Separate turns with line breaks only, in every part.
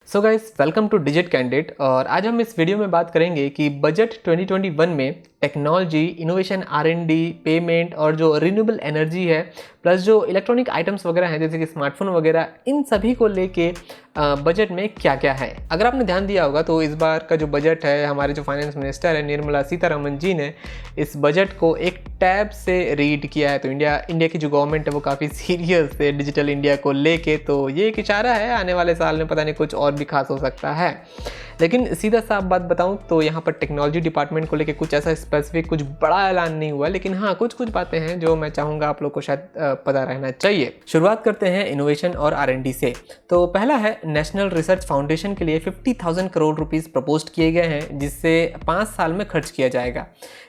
So guys, welcome two digit candidate. और आज हम इस वीडियो में बात करेंगे कि बजट 2021 में टेक्नोलॉजी, इनोवेशन, R&D, पेमेंट और जो रिन्यूएबल एनर्जी है, प्लस जो इलेक्ट्रॉनिक आइटम्स वगैरह हैं जैसे कि स्मार्टफोन वगैरह, इन सभी को लेके बजट में क्या क्या है। अगर आपने ध्यान दिया होगा तो इस बार का जो बजट है, हमारे जो फाइनेंस मिनिस्टर है निर्मला सीतारमण जी ने इस बजट को एक टैब से रीड किया है। तो इंडिया की जो गवर्नमेंट है वो काफ़ी सीरियस है डिजिटल इंडिया को लेके। तो ये एक इशारा है आने वाले साल में पता नहीं कुछ और भी खास हो सकता है। लेकिन सीधा साफ बात बताऊं तो यहाँ पर टेक्नोलॉजी डिपार्टमेंट को लेके कुछ ऐसा स्पेसिफिक कुछ बड़ा ऐलान नहीं हुआ, लेकिन हाँ कुछ बातें हैं जो मैं चाहूँगा आप लोग को शायद पता रहना चाहिए। शुरुआत करते हैं इनोवेशन और R&D से। तो पहला है, नेशनल रिसर्च फाउंडेशन के लिए 50,000 करोड़ रुपीस प्रपोज किए गए हैं, जिससे 5 साल में खर्च किया जाएगा।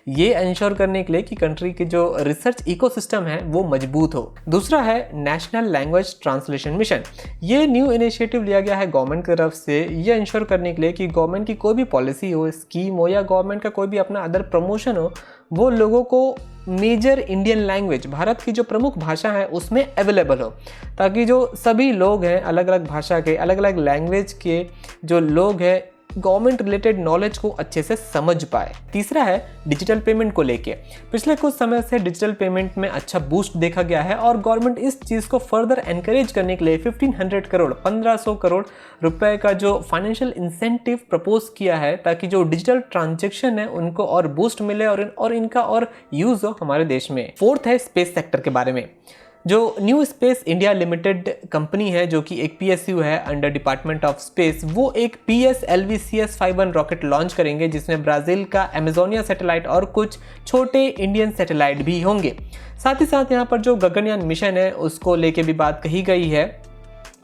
ये इंश्योर करने के लिए कि कंट्री की जो रिसर्च इकोसिस्टम है वो मजबूत हो। दूसरा है नेशनल लैंग्वेज ट्रांसलेशन मिशन। ये न्यू इनिशिएटिव लिया गया है गवर्नमेंट की तरफ से, ये इंश्योर करने के लिए कि गवर्नमेंट की कोई भी पॉलिसी हो, स्कीम हो या गवर्नमेंट का कोई भी अपना अदर प्रमोशन हो, वो लोगों को मेजर इंडियन लैंग्वेज, भारत की जो प्रमुख भाषा है उसमें अवेलेबल हो, ताकि जो सभी लोग हैं अलग अलग भाषा के, अलग अलग लैंग्वेज के जो लोग हैं, गवर्नमेंट रिलेटेड नॉलेज को अच्छे से समझ पाए। तीसरा है डिजिटल पेमेंट को लेके। पिछले कुछ समय से डिजिटल पेमेंट में अच्छा बूस्ट देखा गया है और गवर्नमेंट इस चीज़ को फर्दर एनकरेज करने के लिए 1500 करोड़ रुपए का जो फाइनेंशियल इंसेंटिव प्रपोज किया है, ताकि जो डिजिटल ट्रांजेक्शन है उनको और बूस्ट मिले और इनका और यूज हो हमारे देश में। फोर्थ है स्पेस सेक्टर के बारे में। जो new space India limited company है, जो कि एक PSU है अंडर डिपार्टमेंट ऑफ स्पेस, वो एक PSLV CS51 रॉकेट लॉन्च करेंगे, जिसमें ब्राज़ील का अमेजोनिया सैटेलाइट और कुछ छोटे इंडियन सैटेलाइट भी होंगे। साथ ही साथ यहाँ पर जो गगनयान मिशन है उसको लेके भी बात कही गई है।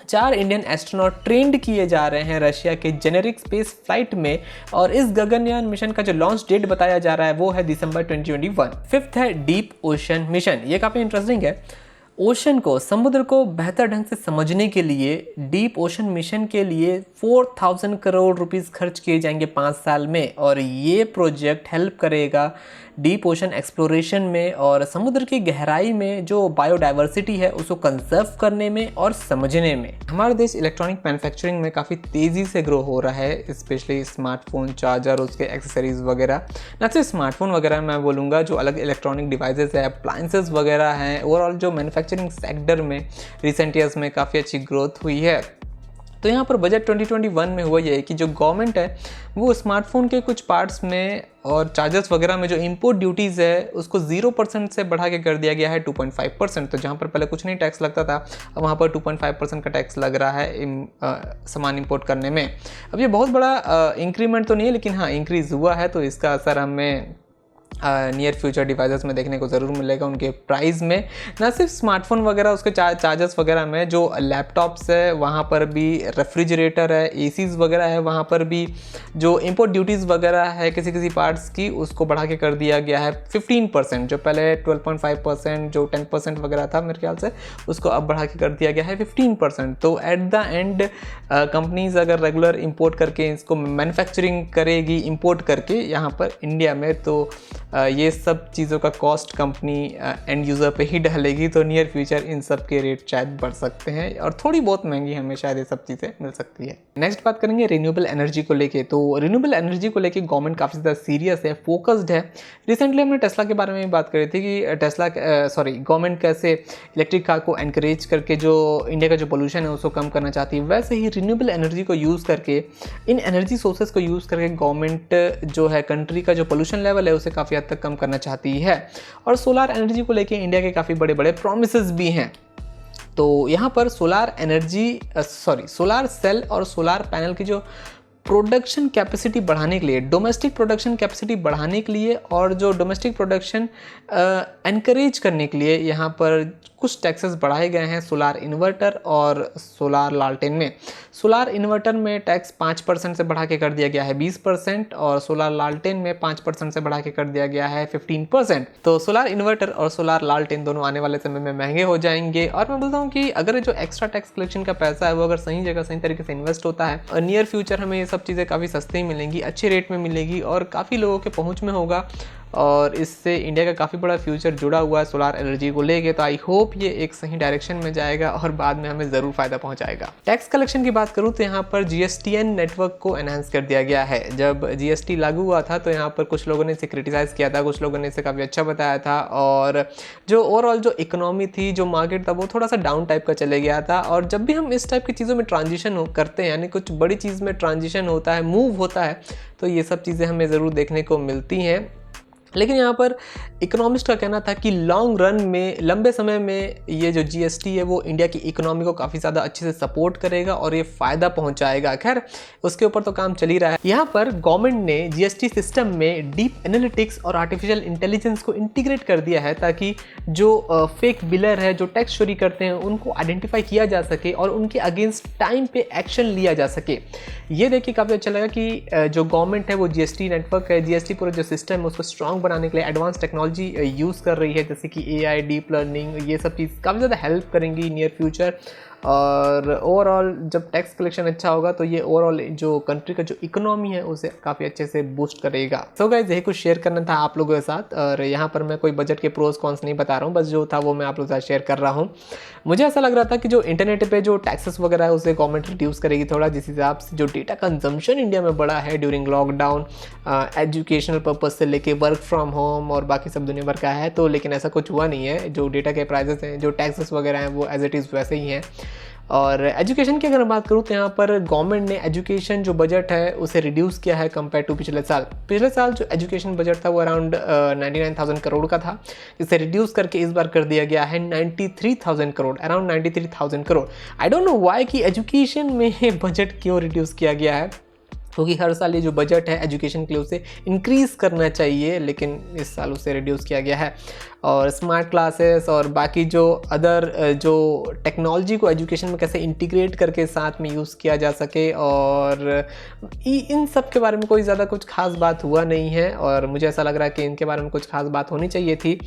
4 इंडियन एस्ट्रोनॉट ट्रेंड किए जा रहे हैं रशिया के जेनेरिक स्पेस फ्लाइट में, और इस गगनयान मिशन का जो लॉन्च डेट बताया जा रहा है वो है दिसंबर 2021। फिफ्थ है डीप ओशन मिशन। ये काफ़ी इंटरेस्टिंग है। ओशन को, समुद्र को बेहतर ढंग से समझने के लिए डीप ओशन मिशन के लिए 4000 करोड़ रुपीस खर्च किए जाएंगे 5 साल में, और ये प्रोजेक्ट हेल्प करेगा डीप ओशन एक्सप्लोरेशन में और समुद्र की गहराई में जो बायोडाइवर्सिटी है उसको कंजर्व करने में और समझने में। हमारा देश इलेक्ट्रॉनिक मैन्युफैक्चरिंग में काफ़ी तेज़ी से ग्रो हो रहा है, स्पेशली स्मार्टफोन, चार्जर, उसके एक्सेसरीज वगैरह। न सिर्फ स्मार्टफोन वगैरह, मैं बोलूँगा जो अलग इलेक्ट्रॉनिक डिवाइसेस है, अप्लायंसेस वगैरह हैं, ओवरऑल जो मैन्युफैक्चरिंग सेक्टर में रिसेंट ईयर्स में काफ़ी अच्छी ग्रोथ हुई है। तो यहाँ पर बजट 2021 में हुआ ये है कि जो गवर्नमेंट है वो स्मार्टफोन के कुछ पार्ट्स में और चार्जर्स वगैरह में जो इंपोर्ट ड्यूटीज़ है उसको 0% से बढ़ा के कर दिया गया है 2.5%। तो जहाँ पर पहले कुछ नहीं टैक्स लगता था, अब वहाँ पर 2.5% का टैक्स लग रहा है सामान इंपोर्ट करने में। अब ये बहुत बड़ा इंक्रीमेंट तो नहीं है, लेकिन हाँ इंक्रीज़ हुआ है, तो इसका असर हमें नियर फ्यूचर डिवाइसेस में देखने को ज़रूर मिलेगा उनके प्राइस में। ना सिर्फ स्मार्टफोन वगैरह, उसके चार्जर्स वगैरह में, जो लैपटॉप्स है वहाँ पर भी, रेफ्रिजरेटर है, ACs वगैरह है, वहाँ पर भी जो इंपोर्ट ड्यूटीज़ वगैरह है किसी पार्ट्स की, उसको बढ़ा के कर दिया गया है 15%। जो पहले 12.5%, जो 10% वगैरह था मेरे ख्याल से, उसको अब बढ़ा के कर दिया गया है 15%। तो एट द एंड कंपनीज अगर रेगुलर इंपोर्ट करके इसको मैन्युफैक्चरिंग करेगी इंपोर्ट करके यहाँ पर इंडिया में, तो ये सब चीज़ों का कॉस्ट कंपनी एंड यूज़र पे ही डालेगी। तो नियर फ्यूचर इन सब के रेट शायद बढ़ सकते हैं और थोड़ी बहुत महंगी हमें शायद ये सब चीज़ें मिल सकती है। नेक्स्ट बात करेंगे रिन्यूएबल एनर्जी को लेके। तो रिन्यूएबल एनर्जी को लेके गवर्नमेंट काफ़ी ज़्यादा सीरियस है, फोकस्ड है। रिसेंटली हमने टेस्ला के बारे में भी बात करी थी कि गवर्नमेंट कैसे इलेक्ट्रिक कार को एनकरेज करके जो इंडिया का जो पोल्यूशन है उसको कम करना चाहती है। वैसे ही रिन्यूएबल एनर्जी को यूज़ करके, इन एनर्जी सोर्सेज को यूज़ करके गवर्नमेंट जो है कंट्री का जो पोल्यूशन लेवल है उसे काफ़ी हद तक कम करना चाहती है। और सोलार एनर्जी को लेके इंडिया के काफ़ी बड़े बड़े प्रॉमिसेस भी हैं। तो यहाँ पर सोलार सेल और सोलार पैनल की जो प्रोडक्शन कैपेसिटी बढ़ाने के लिए, डोमेस्टिक प्रोडक्शन कैपेसिटी बढ़ाने के लिए और जो डोमेस्टिक प्रोडक्शन एनकरेज करने के लिए यहाँ पर कुछ टैक्सेस बढ़ाए गए हैं सोलार इन्वर्टर और सोलार लालटेन में। सोलार इन्वर्टर में टैक्स 5% से बढ़ा के कर दिया गया है 20%, और सोलार लालटेन में 5% से बढ़ा के कर दिया गया है 15%। तो सोलार इन्वर्टर और सोलार लालटेन दोनों आने वाले समय में महंगे हो जाएंगे। और मैं बोलता हूँ कि अगर जो एक्स्ट्रा टैक्स कलेक्शन का पैसा है वो अगर सही जगह सही तरीके से इन्वेस्ट होता है, और नियर फ्यूचर हमें ये सब चीज़ें काफ़ी सस्ती मिलेंगी, अच्छे रेट में मिलेगी और काफ़ी लोगों के पहुँच में होगा। और इससे इंडिया का काफ़ी बड़ा फ्यूचर जुड़ा हुआ है सोलार एनर्जी को लेके। तो आई होप ये एक सही डायरेक्शन में जाएगा और बाद में हमें ज़रूर फ़ायदा पहुंचाएगा। टैक्स कलेक्शन की बात करूं तो यहाँ पर GSTN नेटवर्क को एनहांस कर दिया गया है। जब GST लागू हुआ था तो यहाँ पर कुछ लोगों ने इसे क्रिटिसाइज़ किया था, कुछ लोगों ने इसे काफ़ी अच्छा बताया था, और जो ओवरऑल जो इकोनॉमी थी, जो मार्केट था, वो थोड़ा सा डाउन टाइप का चले गया था। और जब भी हम इस टाइप की चीज़ों में ट्रांजिशन करते हैं, यानी कुछ बड़ी चीज़ में ट्रांजिशन होता है, मूव होता है, तो ये सब चीज़ें हमें ज़रूर देखने को मिलती हैं। लेकिन यहाँ पर इकोनॉमिस्ट का कहना था कि लॉन्ग रन में, लंबे समय में ये जो GST है वो इंडिया की इकोनॉमी को काफ़ी ज़्यादा अच्छे से सपोर्ट करेगा और ये फ़ायदा पहुँचाएगा। खैर उसके ऊपर तो काम चल ही रहा है। यहाँ पर गवर्नमेंट ने GST सिस्टम में डीप एनालिटिक्स और आर्टिफिशियल इंटेलिजेंस को इंटीग्रेट कर दिया है ताकि जो फेक बिलर है, जो टैक्स चोरी करते हैं, उनको आइडेंटिफाई किया जा सके और उनके अगेंस्ट टाइम पे एक्शन लिया जा सके। ये देखिए काफ़ी अच्छा लगा कि जो गवर्नमेंट है वो GST नेटवर्क है, GST पूरा जो सिस्टम है उसको स्ट्रॉन्ग बनाने के लिए एडवांस टेक्नोलॉजी यूज़ कर रही है, जैसे कि AI, डीप लर्निंग, ये सब चीज़ काफ़ी ज़्यादा हेल्प करेंगी नियर फ्यूचर। और ओवरऑल जब टैक्स कलेक्शन अच्छा होगा तो ये ओवरऑल जो कंट्री का जो इकोनॉमी है उसे काफ़ी अच्छे से बूस्ट करेगा। सो गाइस यही कुछ शेयर करना था आप लोगों के साथ, और यहाँ पर मैं कोई बजट के प्रोज कॉन्स नहीं बता रहा हूँ, बस जो था वो मैं आप लोगों के साथ शेयर कर रहा हूँ। मुझे ऐसा लग रहा था कि जो इंटरनेट पे जो टैक्सेस वगैरह है उसे गवर्नमेंट रिड्यूस करेगी थोड़ा, जिस हिसाब से जो डेटा कंजम्पशन इंडिया में बढ़ा है ड्यूरिंग लॉकडाउन, एजुकेशनल पर्पज से लेके वर्क फ्रॉम होम और बाकी सब दुनिया भर का है, तो लेकिन ऐसा कुछ हुआ नहीं है। जो डेटा के प्राइजेस हैं, जो टैक्सेस वगैरह हैं, वो एज इट इज़ वैसे ही हैं। और एजुकेशन की अगर मैं बात करूँ तो यहाँ पर गवर्नमेंट ने एजुकेशन जो बजट है उसे रिड्यूस किया है कंपेयर टू पिछले साल। पिछले साल जो एजुकेशन बजट था वो अराउंड 99,000 करोड़ का था, इसे रिड्यूस करके इस बार कर दिया गया है 93,000 crore, around 93,000 crore. I don't know why कि एजुकेशन में बजट क्यों रिड्यूस किया गया है, क्योंकि हर साल ये जो बजट है एजुकेशन के लिए उसे इंक्रीज़ करना चाहिए, लेकिन इस साल उसे रिड्यूस किया गया है। और स्मार्ट क्लासेस और बाकी जो अदर जो टेक्नोलॉजी को एजुकेशन में कैसे इंटीग्रेट करके साथ में यूज़ किया जा सके, और इन सब के बारे में कोई ज़्यादा कुछ खास बात हुआ नहीं है, और मुझे ऐसा लग रहा है कि इनके बारे में कुछ खास बात होनी चाहिए थी।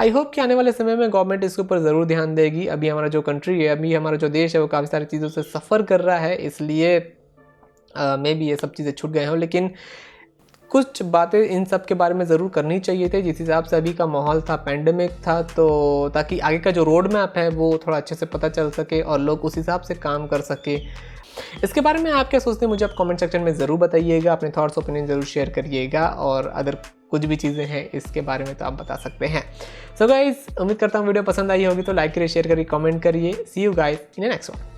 आई होप कि आने वाले समय में गवर्नमेंट इसके ऊपर ज़रूर ध्यान देगी। अभी हमारा जो कंट्री है, अभी हमारा जो देश है वो काफ़ी सारी चीज़ों से सफ़र कर रहा है, इसलिए मे बी ये सब चीज़ें छूट गए हों, लेकिन कुछ बातें इन सब के बारे में ज़रूर करनी चाहिए थे। जिस हिसाब से अभी का माहौल था, पैंडेमिक था, तो ताकि आगे का जो रोड मैप है वो थोड़ा अच्छे से पता चल सके और लोग उस हिसाब से काम कर सके। इसके बारे में आप क्या सोचते हैं मुझे आप कमेंट सेक्शन में ज़रूर बताइएगा, अपने थॉट्स ओपिनियन ज़रूर शेयर करिएगा, और अदर कुछ भी चीज़ें हैं इसके बारे में तो आप बता सकते हैं। सो गाइस उम्मीद करता हूँ वीडियो पसंद आई होगी, तो लाइक करिए, शेयर करिए, कमेंट करिए। See you guys in next one.